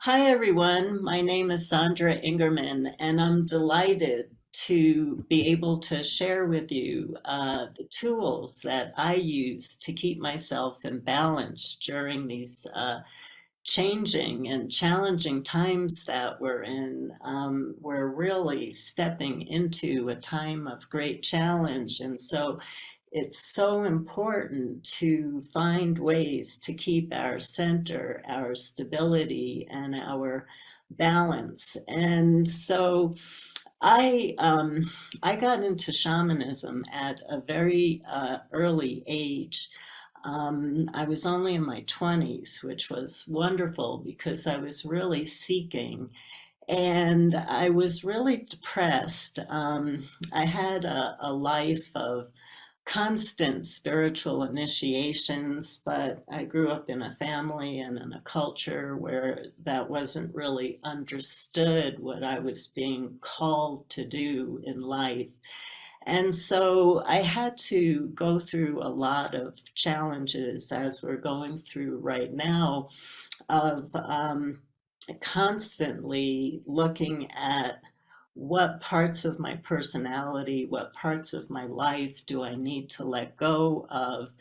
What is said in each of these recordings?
Hi, everyone. My name is Sandra Ingerman, and I'm delighted to be able to share with you the tools that I use to keep myself in balance during these changing and challenging times that we're in. We're really stepping into a time of great challenge, and so it's so important to find ways to keep our center, our stability, and our balance. And so I got into shamanism at a very early age. I was only in my 20s, which was wonderful because I was really seeking and I was really depressed. I had a life of constant spiritual initiations, but I grew up in a family and in a culture where that wasn't really understood what I was being called to do in life. And so I had to go through a lot of challenges as we're going through right now of constantly looking at what parts of my personality, what parts of my life do I need to let go of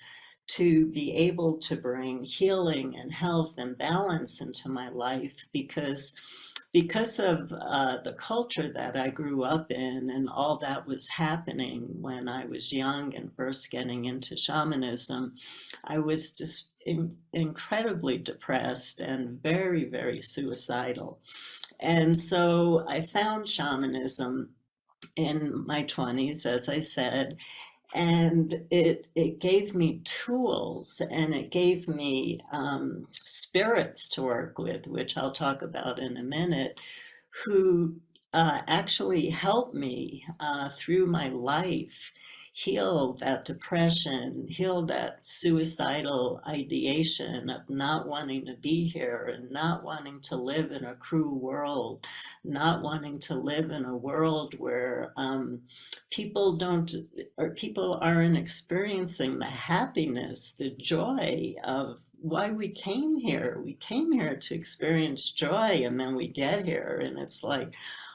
to be able to bring healing and health and balance into my life because of the culture that I grew up in and all that was happening when I was young and first getting into shamanism, I was just incredibly depressed and very, very suicidal. And so I found shamanism in my 20s, as I said, and it gave me tools and it gave me spirits to work with, which I'll talk about in a minute, who actually helped me through my life heal that depression, heal that suicidal ideation of not wanting to be here and not wanting to live in a cruel world, not wanting to live in a world where people don't or people aren't experiencing the happiness, the joy of why we came here. We came here to experience joy, and then we get here, and it's like,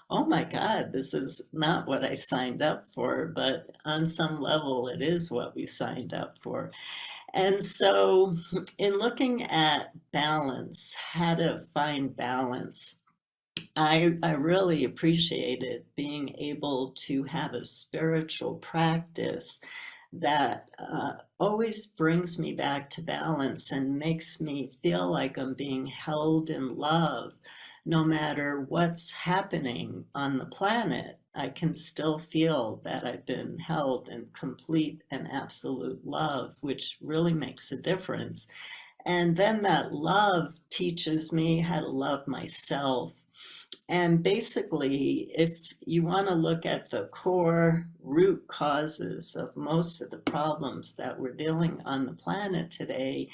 oh my God, this is not what I signed up for, but on some level, it is what we signed up for. And so, in looking at balance, how to find balance, I really appreciated being able to have a spiritual practice that always brings me back to balance and makes me feel like I'm being held in love no matter what's happening on the planet. I can still feel that I've been held in complete and absolute love, which really makes a difference. And then that love teaches me how to love myself. And basically, if you want to look at the core root causes of most of the problems that we're dealing on the planet today,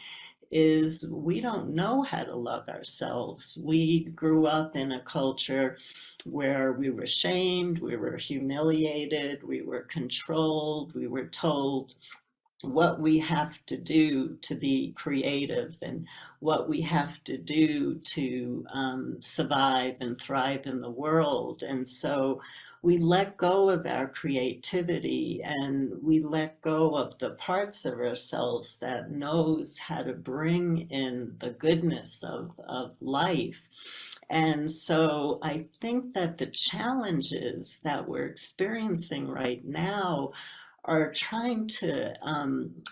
is we don't know how to love ourselves. We grew up in a culture where we were shamed, we were humiliated, we were controlled, we were told what we have to do to be creative and what we have to do to survive and thrive in the world. And so we let go of our creativity and we let go of the parts of ourselves that knows how to bring in the goodness of life. And so I think that the challenges that we're experiencing right now are trying to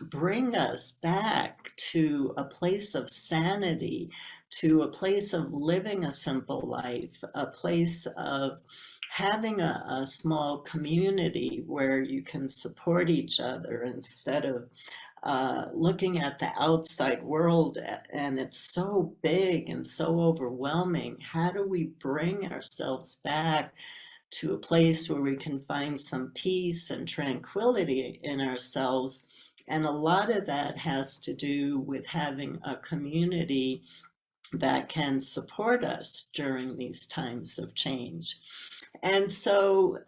bring us back to a place of sanity, to a place of living a simple life, a place of having a small community where you can support each other instead of looking at the outside world and it's so big and so overwhelming. How do we bring ourselves back to a place where we can find some peace and tranquility in ourselves? And a lot of that has to do with having a community that can support us during these times of change. And so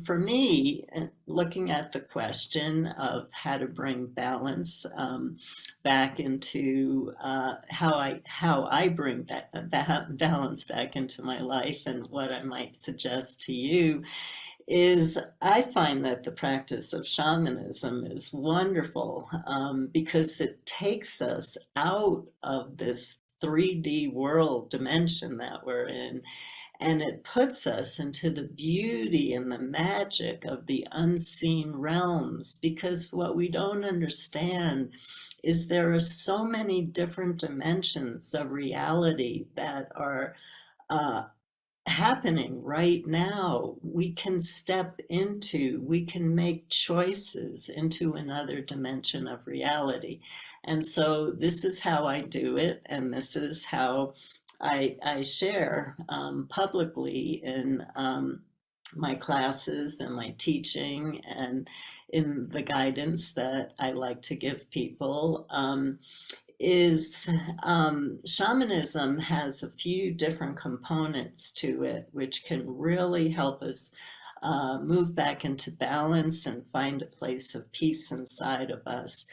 for me, looking at the question of how to bring balance back into how I bring that balance back into my life, and what I might suggest to you is, I find that the practice of shamanism is wonderful because it takes us out of this 3D world dimension that we're in, and it puts us into the beauty and the magic of the unseen realms. Because what we don't understand is there are so many different dimensions of reality that are uh, happening right now. We can step into, we can make choices into another dimension of reality. And so this is how I do it, and this is how I share publicly in my classes and my teaching and in the guidance that I like to give people. Is Shamanism has a few different components to it, which can really help us move back into balance and find a place of peace inside of us.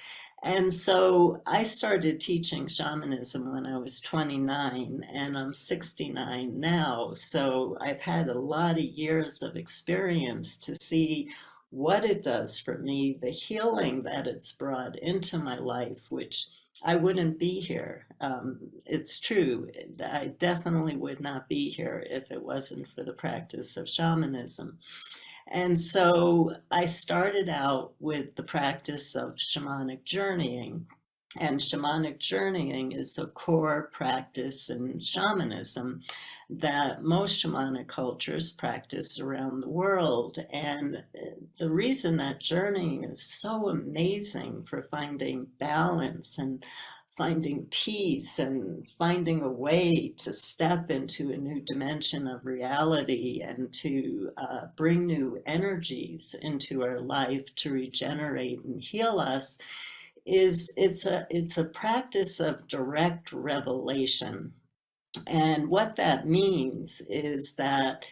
And so I started teaching shamanism when I was 29, and I'm 69 now. So I've had a lot of years of experience to see what it does for me, the healing that it's brought into my life, which I wouldn't be here. It's true. I definitely would not be here if it wasn't for the practice of shamanism. And so I started out with the practice of shamanic journeying. And shamanic journeying is a core practice in shamanism that most shamanic cultures practice around the world. And the reason that journeying is so amazing for finding balance and finding peace and finding a way to step into a new dimension of reality and to bring new energies into our life to regenerate and heal us is, it's a practice of direct revelation. And what that means is that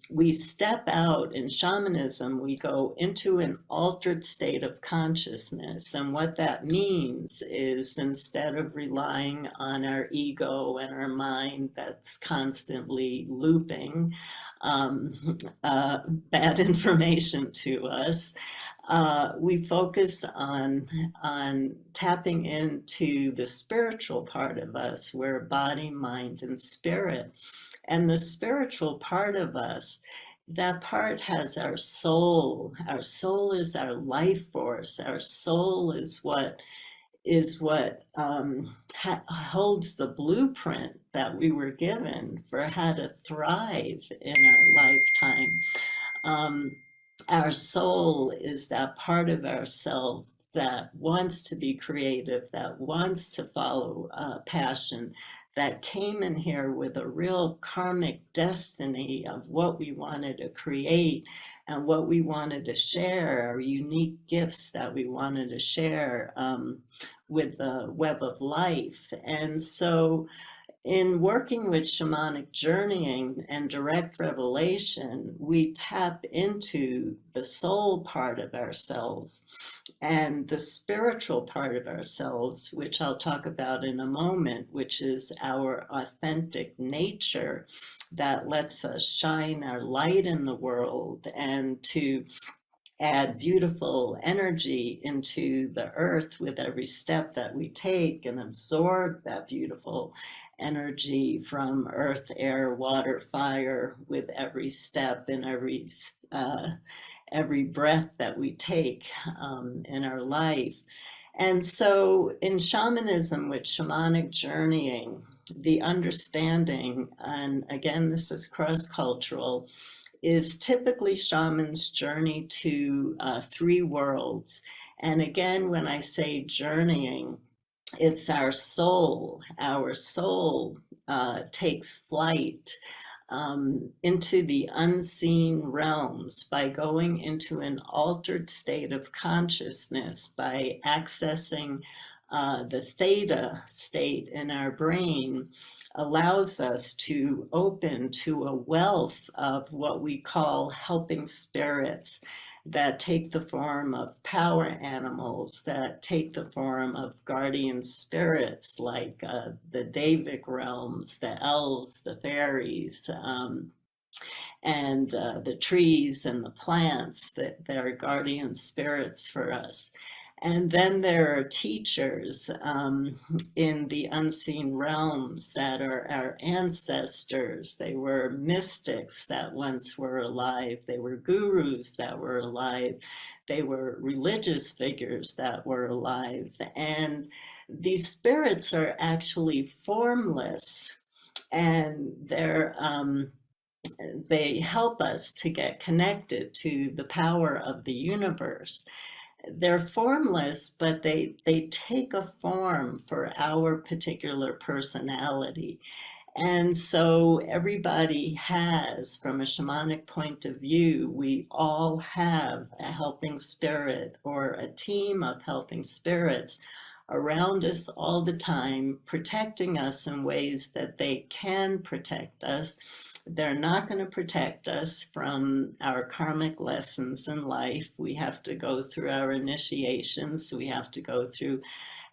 we step out in shamanism, we go into an altered state of consciousness. And what that means is, instead of relying on our ego and our mind that's constantly looping um, bad information to us, we focus on tapping into the spiritual part of us, where body, mind, and spirit. And the spiritual part of us, that part has our soul. Our soul is our life force. Our soul is what holds the blueprint that we were given for how to thrive in our lifetime. Um, our soul is that part of ourself that wants to be creative, that wants to follow passion, that came in here with a real karmic destiny of what we wanted to create and what we wanted to share, our unique gifts that we wanted to share with the web of life. And so in working with shamanic journeying and direct revelation, we tap into the soul part of ourselves and the spiritual part of ourselves, which I'll talk about in a moment, which is our authentic nature that lets us shine our light in the world and to add beautiful energy into the earth with every step that we take, and absorb that beautiful energy from earth, air, water, fire with every step and every breath that we take in our life. And so in shamanism, with shamanic journeying, the understanding, and again, this is cross-cultural, is typically shamans journey to three worlds. And again, when I say journeying, it's our soul. Our soul takes flight into the unseen realms by going into an altered state of consciousness, by accessing the theta state in our brain allows us to open to a wealth of what we call helping spirits that take the form of power animals, that take the form of guardian spirits like the Davic realms, the elves, the fairies, and the trees and the plants that they're guardian spirits for us. And then there are teachers in the unseen realms that are our ancestors. They were mystics that once were alive. They were gurus that were alive. They were religious figures that were alive. And these spirits are actually formless, and they help us to get connected to the power of the universe. They're formless, but they take a form for our particular personality. And so everybody has, from a shamanic point of view, we all have a helping spirit or a team of helping spirits around us all the time, protecting us in ways that they can protect us. They're not going to protect us from our karmic lessons in life. We have to go through our initiations. We have to go through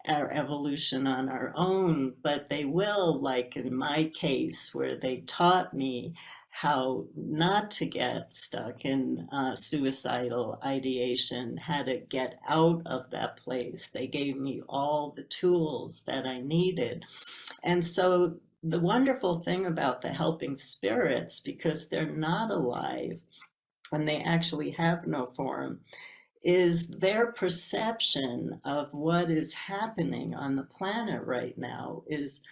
our evolution on our own, but they will, like in my case, where they taught me how not to get stuck in suicidal ideation, how to get out of that place. They gave me all the tools that I needed. And so the wonderful thing about the helping spirits, because they're not alive and they actually have no form, is their perception of what is happening on the planet right now is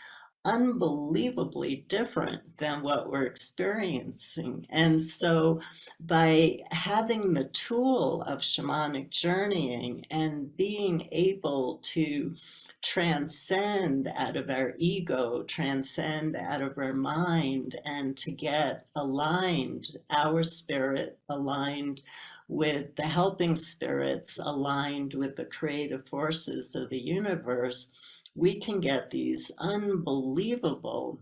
unbelievably different than what we're experiencing. And so by having the tool of shamanic journeying and being able to transcend out of our ego, transcend out of our mind, and to get aligned, our spirit aligned with the helping spirits, aligned with the creative forces of the universe, we can get these unbelievable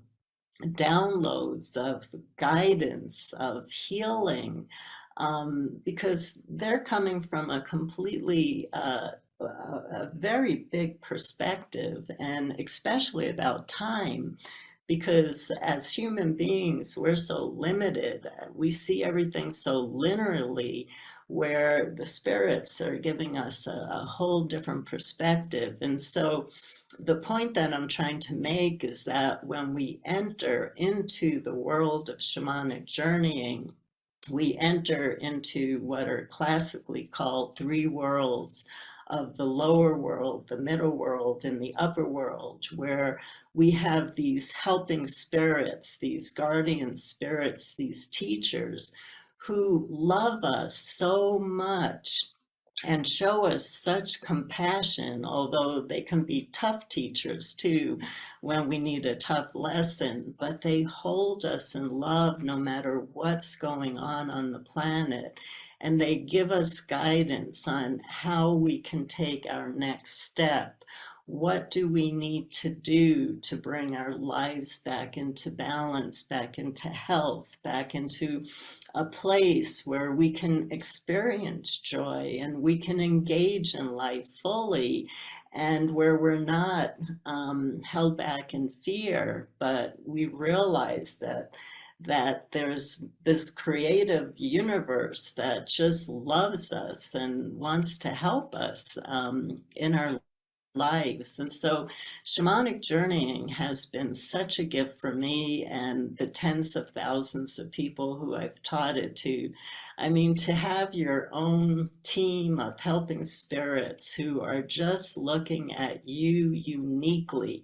downloads of guidance, of healing, because they're coming from a completely a very big perspective, and especially about time, because as human beings, we're so limited. We see everything so linearly, where the spirits are giving us a whole different perspective. And so the point that I'm trying to make is that when we enter into the world of shamanic journeying, we enter into what are classically called three worlds of the lower world, the middle world, and the upper world, where we have these helping spirits, these guardian spirits, these teachers who love us so much and show us such compassion, although they can be tough teachers too when we need a tough lesson, but they hold us in love no matter what's going on the planet. And they give us guidance on how we can take our next step. What do we need to do to bring our lives back into balance, back into health, back into a place where we can experience joy and we can engage in life fully, and where we're not held back in fear, but we realize that there's this creative universe that just loves us and wants to help us in our lives. And so shamanic journeying has been such a gift for me and the tens of thousands of people who I've taught it to. I mean, to have your own team of helping spirits who are just looking at you uniquely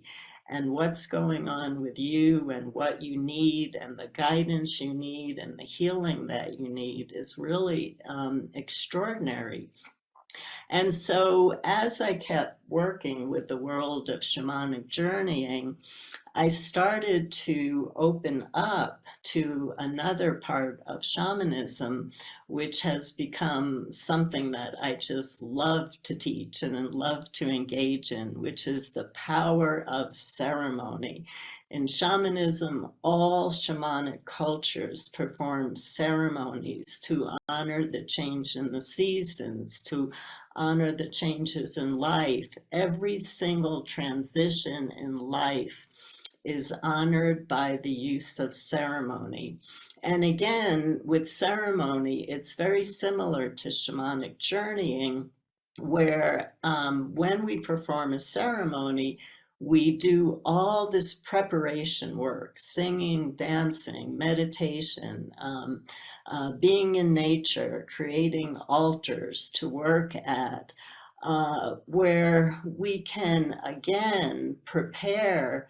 and what's going on with you and what you need and the guidance you need and the healing that you need is really extraordinary. And so as I kept working with the world of shamanic journeying, I started to open up to another part of shamanism which has become something that I just love to teach and love to engage in, which is the power of ceremony. In shamanism, all shamanic cultures perform ceremonies to honor the change in the seasons, to honor the changes in life. Every single transition in life is honored by the use of ceremony. And again, with ceremony, it's very similar to shamanic journeying, where when we perform a ceremony, we do all this preparation work, singing, dancing, meditation, being in nature, creating altars to work at, where we can again prepare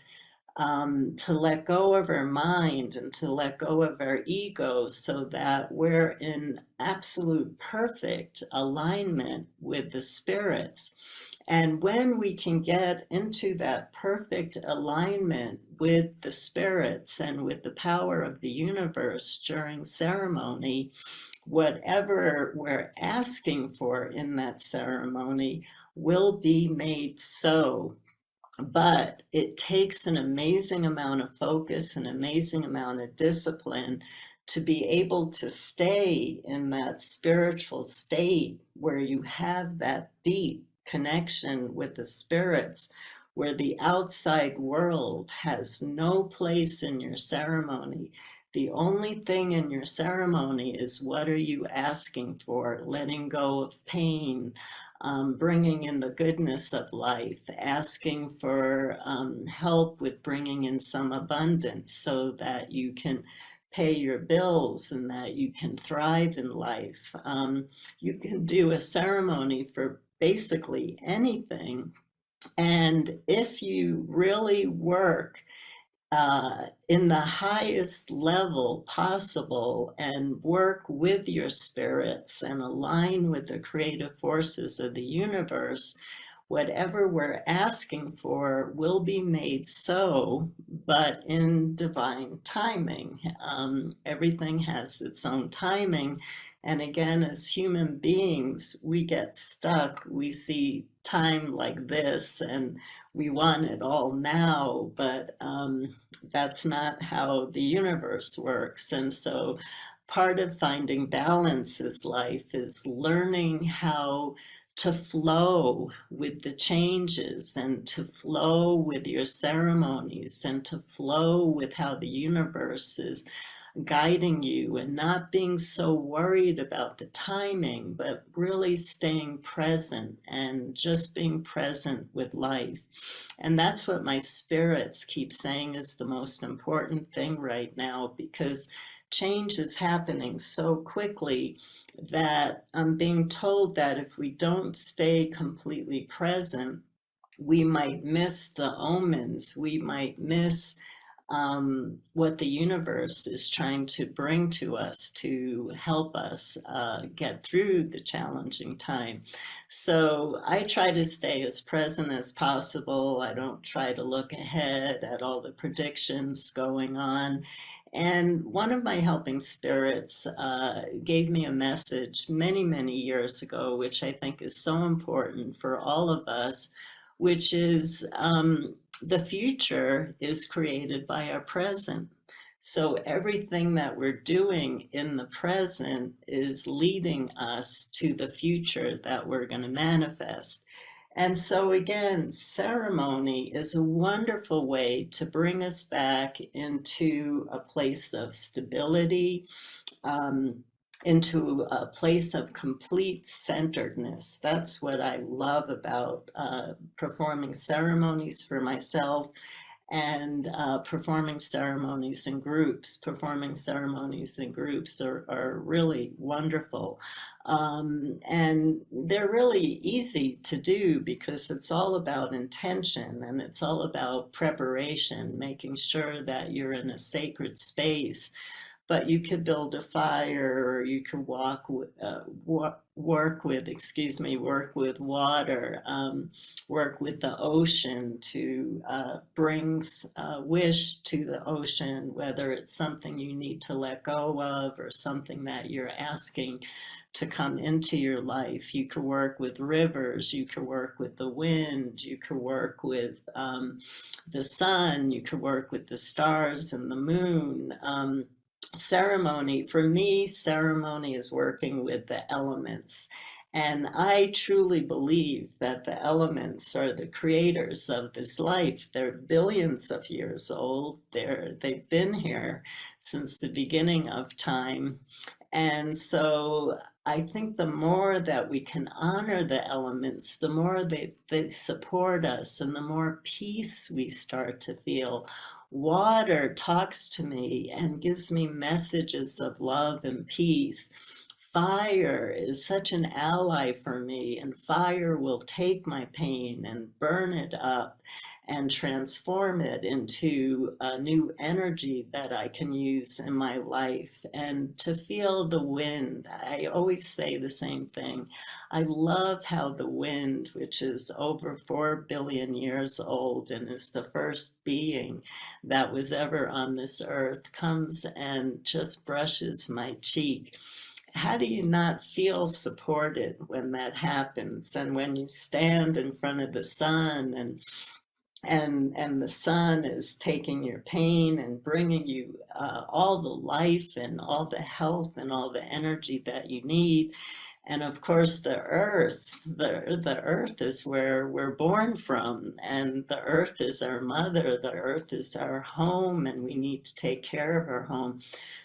to let go of our mind and to let go of our ego so that we're in absolute perfect alignment with the spirits. And when we can get into that perfect alignment with the spirits and with the power of the universe during ceremony, whatever we're asking for in that ceremony will be made so. But it takes an amazing amount of focus, an amazing amount of discipline to be able to stay in that spiritual state where you have that deep connection with the spirits, where the outside world has no place in your ceremony. The only thing in your ceremony is what are you asking for, letting go of pain, bringing in the goodness of life, asking for help with bringing in some abundance so that you can pay your bills and that you can thrive in life. You can do a ceremony for basically anything. And if you really work in the highest level possible and work with your spirits and align with the creative forces of the universe, whatever we're asking for will be made so, but in divine timing. Everything has its own timing. And again, as human beings, we get stuck. We see time like this and we want it all now, but that's not how the universe works. And so part of finding balance in life is learning how to flow with the changes and to flow with your ceremonies and to flow with how the universe is guiding you and not being so worried about the timing, but really staying present and just being present with life. And that's what my spirits keep saying is the most important thing right now, because change is happening so quickly that I'm being told that if we don't stay completely present, we might miss the omens, we might miss what the universe is trying to bring to us to help us get through the challenging time. So I try to stay as present as possible. I don't try to look ahead at all the predictions going on. And one of my helping spirits gave me a message many, many years ago, which I think is so important for all of us, which is the future is created by our present. So everything that we're doing in the present is leading us to the future that we're going to manifest. And so again, ceremony is a wonderful way to bring us back into a place of stability, um, into a place of complete centeredness. That's what I love about performing ceremonies for myself and performing ceremonies in groups. Performing ceremonies in groups are really wonderful. And they're really easy to do because it's all about intention and it's all about preparation, making sure that you're in a sacred space. But you could build a fire, or you could walk work with water, work with the ocean to bring wish to the ocean, whether it's something you need to let go of or something that you're asking to come into your life. You could work with rivers, you could work with the wind, you could work with the sun, you could work with the stars and the moon. Ceremony, for me, ceremony is working with the elements. And I truly believe that the elements are the creators of this life. They're billions of years old. They've been here since the beginning of time. And so I think the more that we can honor the elements, the more they support us and the more peace we start to feel. Water talks to me and gives me messages of love and peace. Fire is such an ally for me, and fire will take my pain and burn it up and transform it into a new energy that I can use in my life. And to feel the wind, I always say the same thing. I love how the wind, which is over 4 billion years old and is the first being that was ever on this earth, comes and just brushes my cheek. How do you not feel supported when that happens? And when you stand in front of the sun and the sun is taking your pain and bringing you all the life and all the health and all the energy that you need. And of course, the earth is where we're born from, and the earth is our mother, the earth is our home, and we need to take care of our home.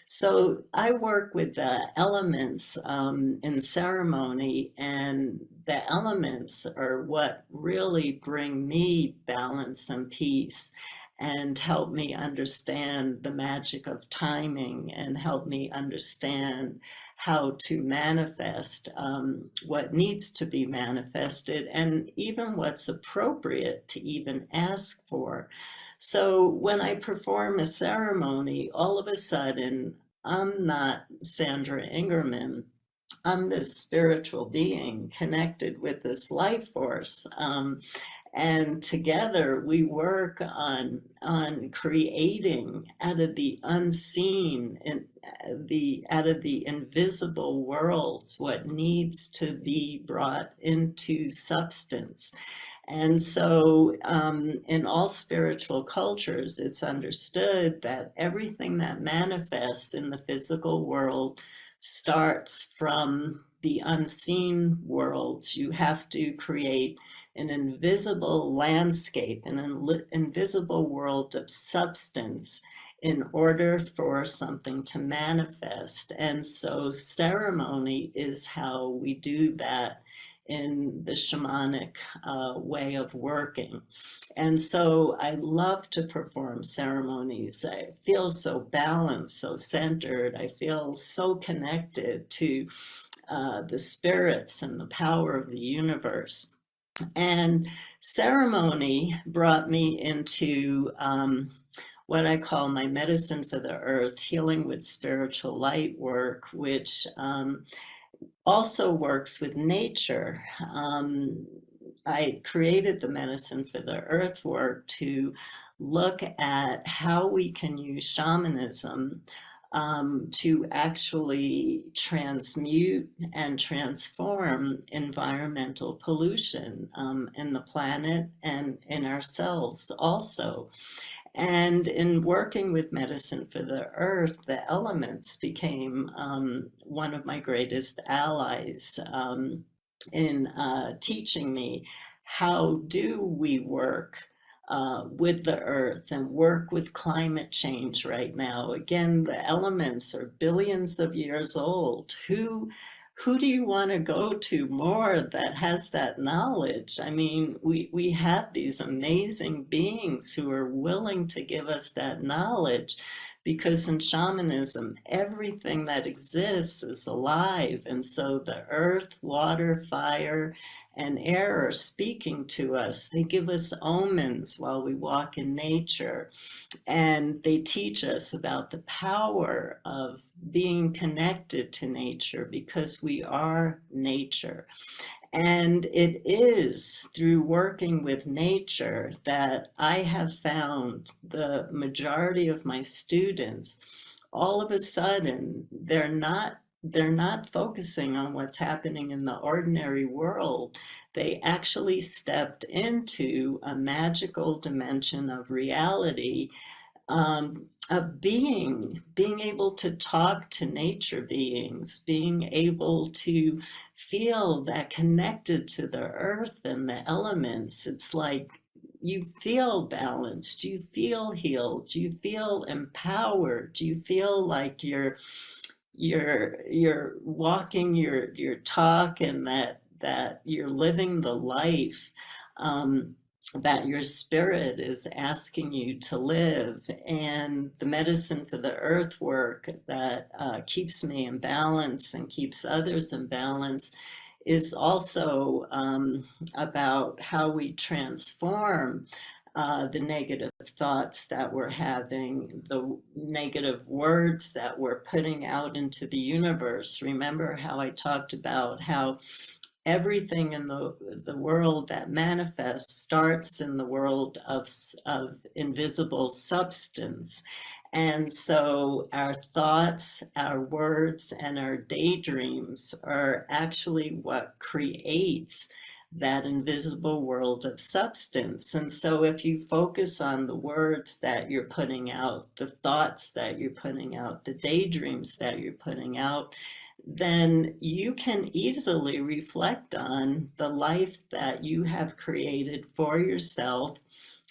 So I work with the elements in ceremony, and the elements are what really bring me balance and peace and help me understand the magic of timing and help me understand how to manifest what needs to be manifested and even what's appropriate to even ask for. So when I perform a ceremony, all of a sudden, I'm not Sandra Ingerman. I'm this spiritual being connected with this life force. And together we work on creating out of the unseen and out of the invisible worlds what needs to be brought into substance. And so, in all spiritual cultures, it's understood that everything that manifests in the physical world starts from the unseen worlds. You have to create an invisible landscape, an invisible world of substance in order for something to manifest. And so ceremony is how we do that in the shamanic way of working. And so I love to perform ceremonies. I feel so balanced, so centered. I feel so connected to the spirits and the power of the universe. And ceremony brought me into what I call my medicine for the earth, healing with spiritual light work, which also works with nature. I created the medicine for the earth work to look at how we can use shamanism to actually transmute and transform environmental pollution in the planet and in ourselves also. And in working with medicine for the earth, the elements became one of my greatest allies in teaching me how do we work with the earth and work with climate change right now. Again, the elements are billions of years old. Who do you want to go to more that has that knowledge? I mean, we have these amazing beings who are willing to give us that knowledge because in shamanism, everything that exists is alive. And so the earth, water, fire, and air are speaking to us. They give us omens while we walk in nature. And they teach us about the power of being connected to nature because we are nature. And it is through working with nature that I have found the majority of my students, all of a sudden, they're not focusing on what's happening in the ordinary world. They actually stepped into a magical dimension of reality, of being able to talk to nature beings, being able to feel that connected to the earth and the elements. It's like you feel balanced, you feel healed, you feel empowered, you feel like you're walking your talk, and that you're living the life, that your spirit is asking you to live. And the medicine for the earth work that keeps me in balance and keeps others in balance is also about how we transform the negative thoughts that we're having, the negative words that we're putting out into the universe. Remember how I talked about how everything in the world that manifests starts in the world of invisible substance. And so our thoughts, our words, and our daydreams are actually what creates that invisible world of substance. And so if you focus on the words that you're putting out, the thoughts that you're putting out, the daydreams that you're putting out, then you can easily reflect on the life that you have created for yourself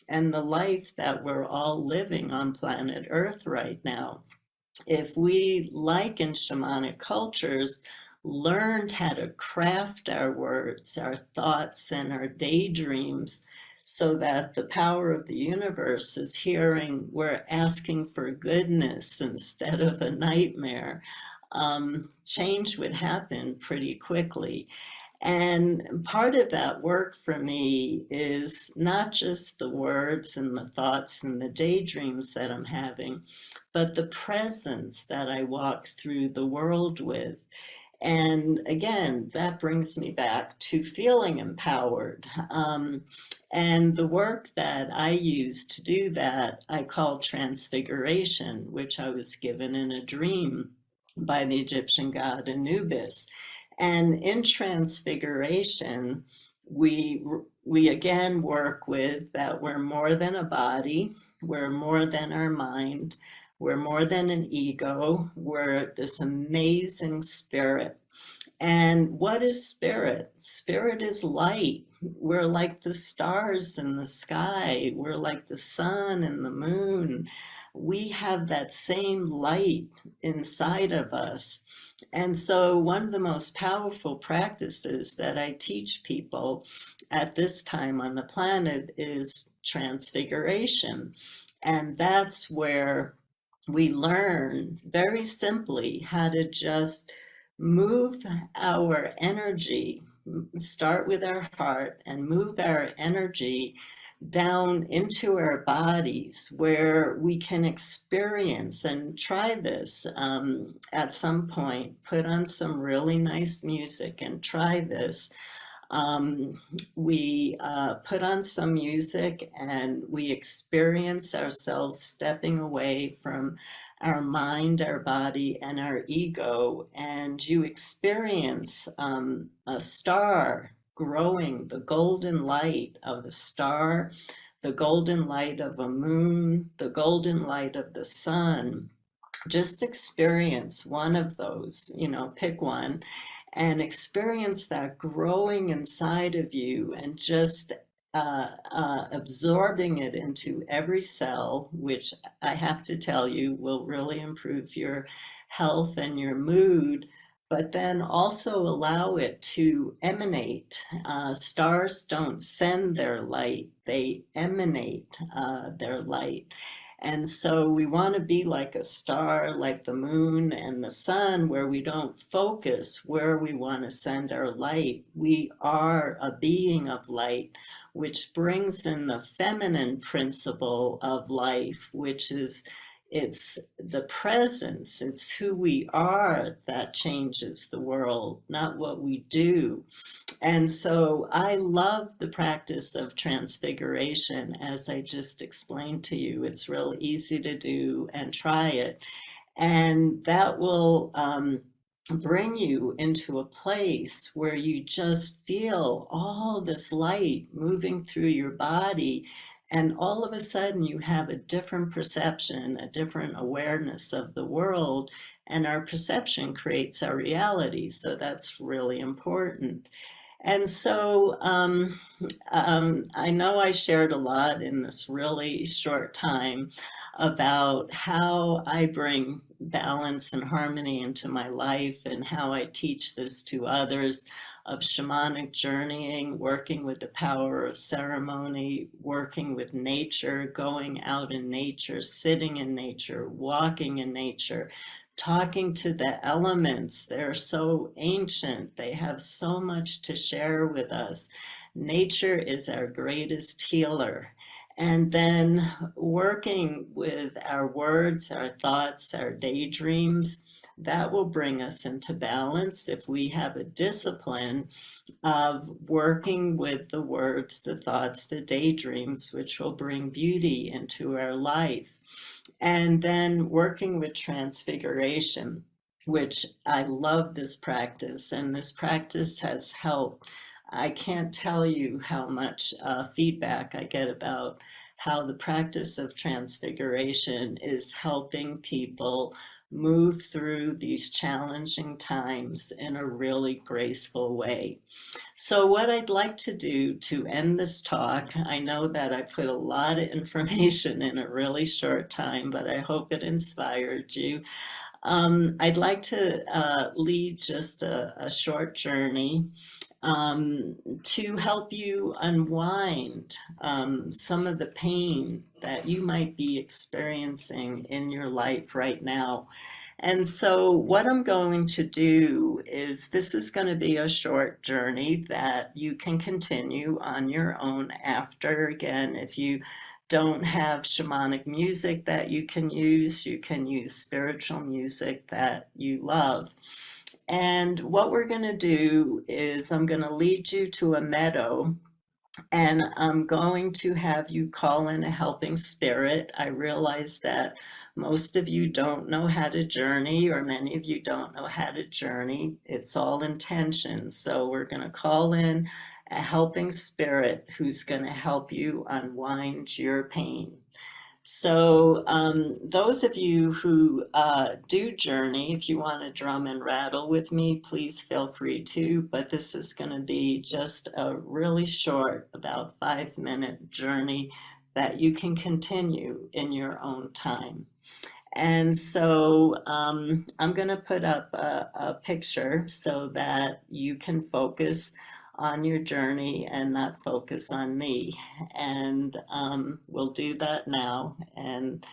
and the life that we're all living on planet Earth right now. If we, like in shamanic cultures, learned how to craft our words, our thoughts, and our daydreams so that the power of the universe is hearing, we're asking for goodness instead of a nightmare, change would happen pretty quickly. And part of that work for me is not just the words and the thoughts and the daydreams that I'm having, but the presence that I walk through the world with. And again, that brings me back to feeling empowered. And the work that I use to do that, I call transfiguration, which I was given in a dream by the Egyptian god Anubis. And in transfiguration, we we again work with that we're more than a body, we're more than our mind, we're more than an ego, we're this amazing spirit. And what is spirit? Spirit is light. We're like the stars in the sky. We're like the sun and the moon. We have that same light inside of us. And so, one of the most powerful practices that I teach people at this time on the planet is transfiguration. And that's where we learn very simply how to just move our energy, start with our heart, and move our energy down into our bodies where we can experience and try this at some point. Put on some really nice music and try this. We put on some music and we experience ourselves stepping away from our mind, our body, and our ego, and you experience a star growing, the golden light of a star, the golden light of a moon, the golden light of the sun. Just experience one of those, pick one and experience that growing inside of you and just absorbing it into every cell, which I have to tell you will really improve your health and your mood. But then also allow it to emanate. Stars don't send their light, they emanate their light. And so we want to be like a star, like the moon and the sun, where we don't focus where we want to send our light. We are a being of light, which brings in the feminine principle of life, which is it's the presence, it's who we are that changes the world, not what we do. And so I love the practice of transfiguration, as I just explained to you. It's real easy to do, and try it. And that will bring you into a place where you just feel all this light moving through your body. And all of a sudden, you have a different perception, a different awareness of the world. And our perception creates our reality. So that's really important. And so I know I shared a lot in this really short time about how I bring balance and harmony into my life and how I teach this to others, of shamanic journeying, working with the power of ceremony, working with nature, going out in nature, sitting in nature, walking in nature, talking to the elements. They're so ancient. They have so much to share with us. Nature is our greatest healer. And then working with our words, our thoughts, our daydreams, that will bring us into balance if we have a discipline of working with the words, the thoughts, the daydreams, which will bring beauty into our life. And then working with transfiguration, which I love this practice, and this practice has helped. I can't tell you how much feedback I get about how the practice of transfiguration is helping people move through these challenging times in a really graceful way. So what I'd like to do to end this talk, I know that I put a lot of information in a really short time, but I hope it inspired you. I'd like to lead just a short journey to help you unwind some of the pain that you might be experiencing in your life right now. And so what I'm going to do is, this is going to be a short journey that you can continue on your own after. Again, if you don't have shamanic music that you can use spiritual music that you love. And what we're going to do is, I'm going to lead you to a meadow, and I'm going to have you call in a helping spirit. I realize that most of you don't know how to journey, or many of you don't know how to journey. It's all intention. So we're going to call in a helping spirit who's going to help you unwind your pain. So those of you who do journey, if you want to drum and rattle with me, please feel free to, but this is going to be just a really short, about 5-minute journey that you can continue in your own time. And so I'm going to put up a picture so that you can focus on your journey and not focus on me. And we'll do that now. And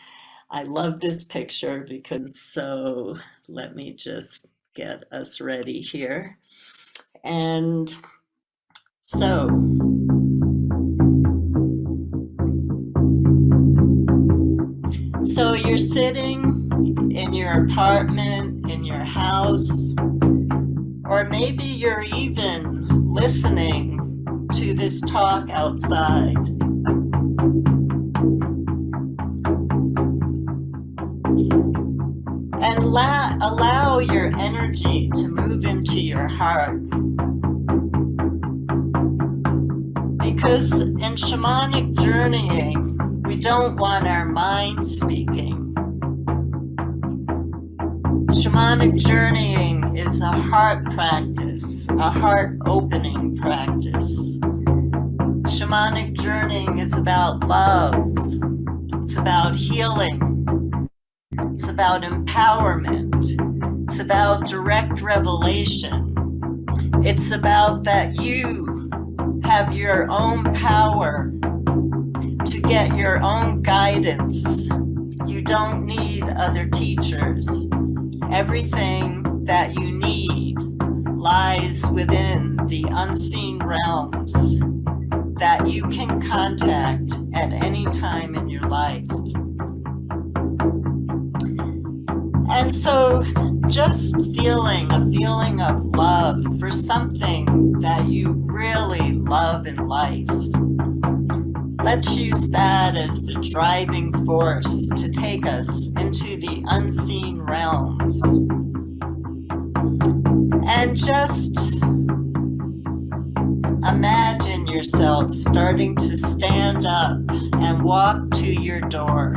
I love this picture because, so let me just get us ready here. And so you're sitting in your apartment, in your house, or maybe you're even listening to this talk outside. And allow your energy to move into your heart. Because in shamanic journeying, we don't want our mind speaking. Shamanic journeying is a heart practice, a heart opening practice. Shamanic journeying is about love. It's about healing. It's about empowerment. It's about direct revelation. It's about that you have your own power to get your own guidance You don't need other teachers. Everything that you need lies within the unseen realms that you can contact at any time in your life. And so just feeling a feeling of love for something that you really love in life. Let's use that as the driving force to take us into the unseen realms. And just imagine yourself starting to stand up and walk to your door.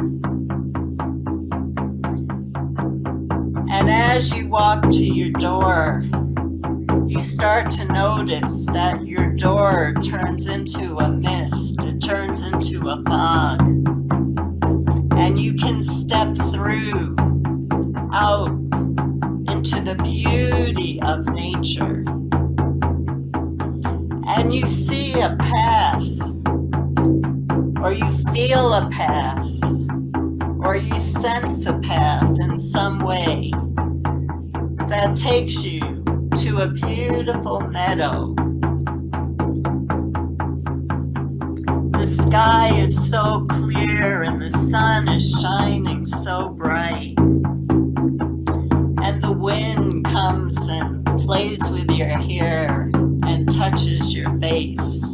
And as you walk to your door, you start to notice that your door turns into a mist, it turns into a fog, and you can step through out into the beauty of nature. And you see a path, or you feel a path, or you sense a path in some way that takes you to a beautiful meadow. The sky is so clear and the sun is shining so bright. And the wind comes and plays with your hair and touches your face.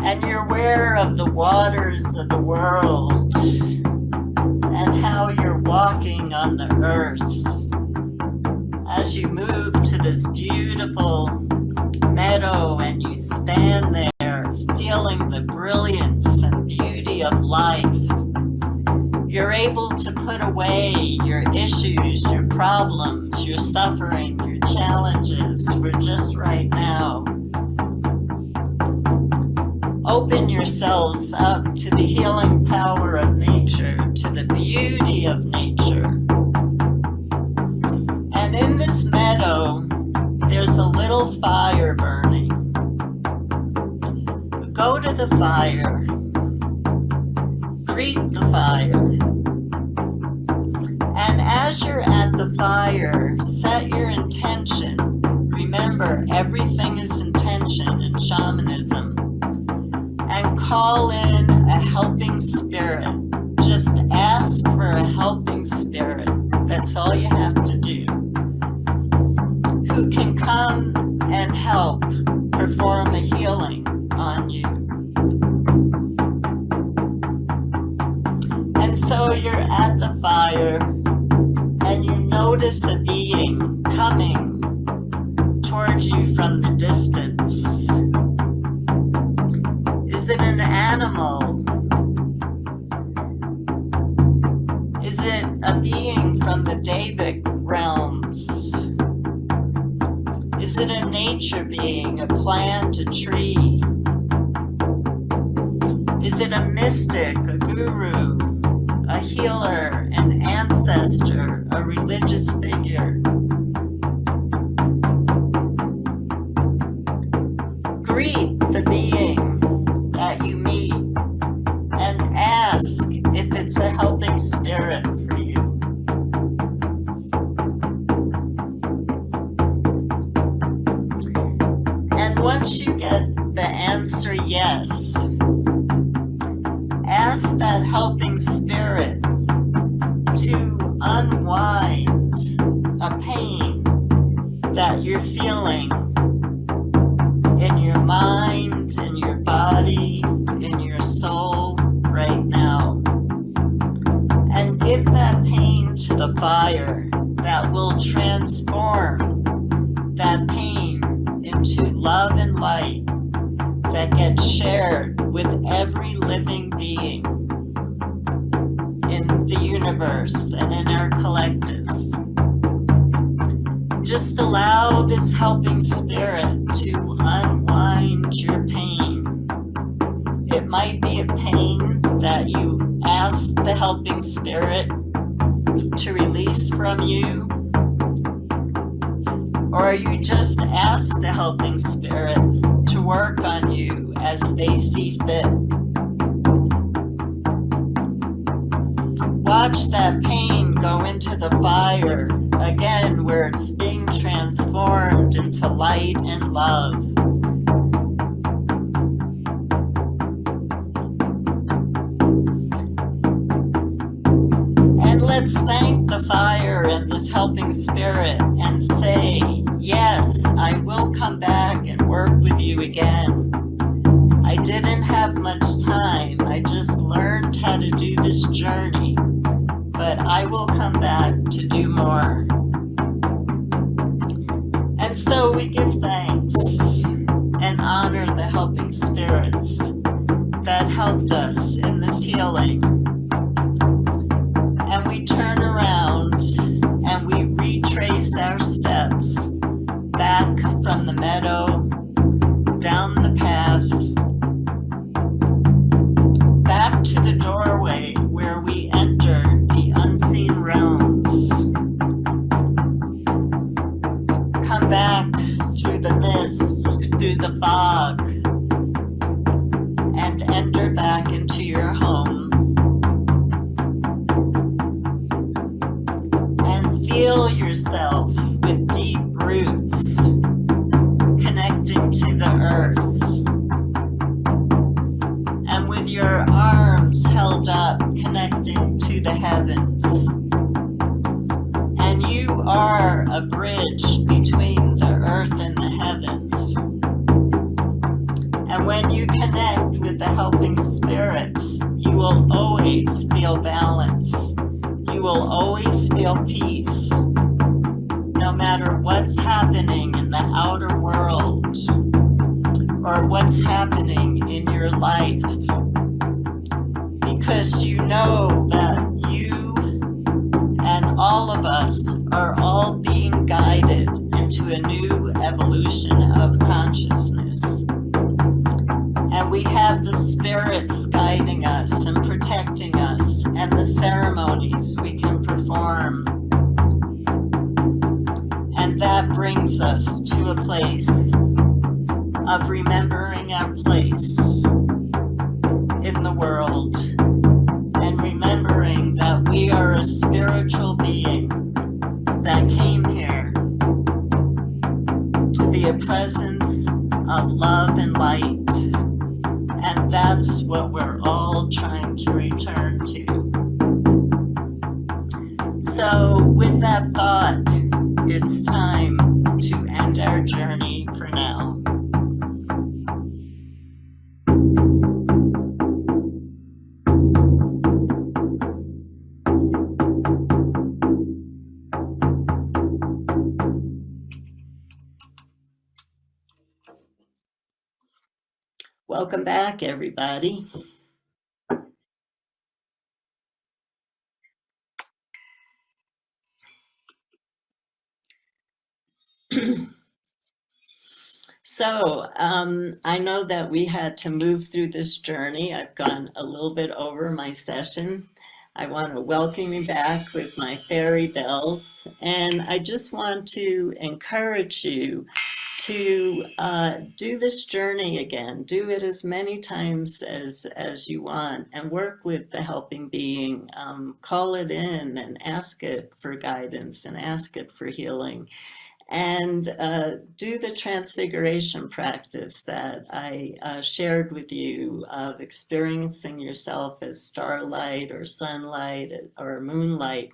And you're aware of the waters of the world and how you're walking on the earth as you move to this beautiful meadow and you stand there feeling the brilliance and beauty of life. You're able to put away your issues, your problems, your suffering, your challenges for just right now. Open yourselves up to the healing power of nature, to the beauty of nature. And in this meadow, there's a little fire burning. Go to the fire. Greet the fire. And as you're at the fire, set your intention. Remember, everything is intention in shamanism. And call in a helping spirit. Just ask for a helping spirit. That's all you have to do. Who can come and help perform a healing on you. And so you're at the fire and you notice a being coming towards you from the distance. Is it an animal? Is it a being from the Devic realms? Is it a nature being, a plant, a tree? Is it a mystic, a guru, a healer, an ancestor, a religious figure? Greet the being that you meet and ask if it's a helping spirit for you. And once you get the answer yes, ask that helping spirit to unwind a pain that you're feeling in your mind, in your body, in your soul right now. And give that pain to the fire that will transform that pain into love and light that gets shared with every living being in the universe and in our collective. Just allow this helping spirit to unwind your pain. It might be a pain that you ask the helping spirit to release from you, or you just ask the helping spirit to work on you as they see fit. watch that pain go into the fire again, where it's being transformed into light and love. And let's thank the fire and this helping spirit and say, yes, I will come back and work with you again. I didn't have much time. I just learned how to do this journey, but I will come back to do more. And so we give thanks and honor the helping spirits that helped us in this healing. And we turn around and we retrace our steps back from the meadow, down the path, back to the doorway where we entered the unseen realms. Come back through the mist, through the fog, and enter back into your home. And feel yourself with deep roots connecting to the earth. And with your arms held up, connecting to the heavens. And you are a bridge between the earth and the heavens. And when you connect with the helping spirits, you will always feel balance. You will always feel peace, no matter what's happening in the outer world or what's happening in your life, because you know that you and all of us are all being guided into a new evolution of consciousness. And we have the spirits guiding us and protecting us, and the ceremonies we can perform. And that brings us to a place of remembering our place in the world, and remembering that we are a spiritual being that came here to be a presence of love and light. And that's what we're all trying to return to. So with that thought, it's time to end our journey for now. Welcome back, everybody. So I know that we had to move through this journey. I've gone a little bit over my session. I want to welcome you back with my fairy bells. And I just want to encourage you to do this journey again. Do it as many times as you want, and work with the helping being. Call it in and ask it for guidance and ask it for healing. And do the transfiguration practice that I shared with you of experiencing yourself as starlight or sunlight or moonlight.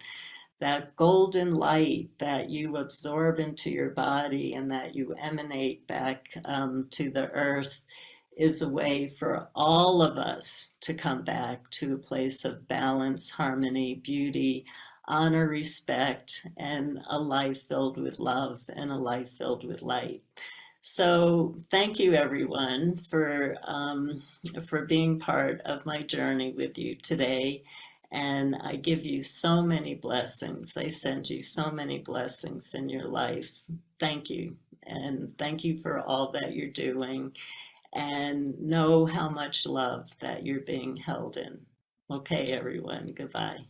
That golden light that you absorb into your body and that you emanate back to the earth is a way for all of us to come back to a place of balance, harmony, beauty, honor, respect, and a life filled with love and a life filled with light. So thank you, everyone, for being part of my journey with you today. And I give you so many blessings. I send you so many blessings in your life. Thank you. And thank you for all that you're doing. And know how much love that you're being held in. Okay, everyone. Goodbye.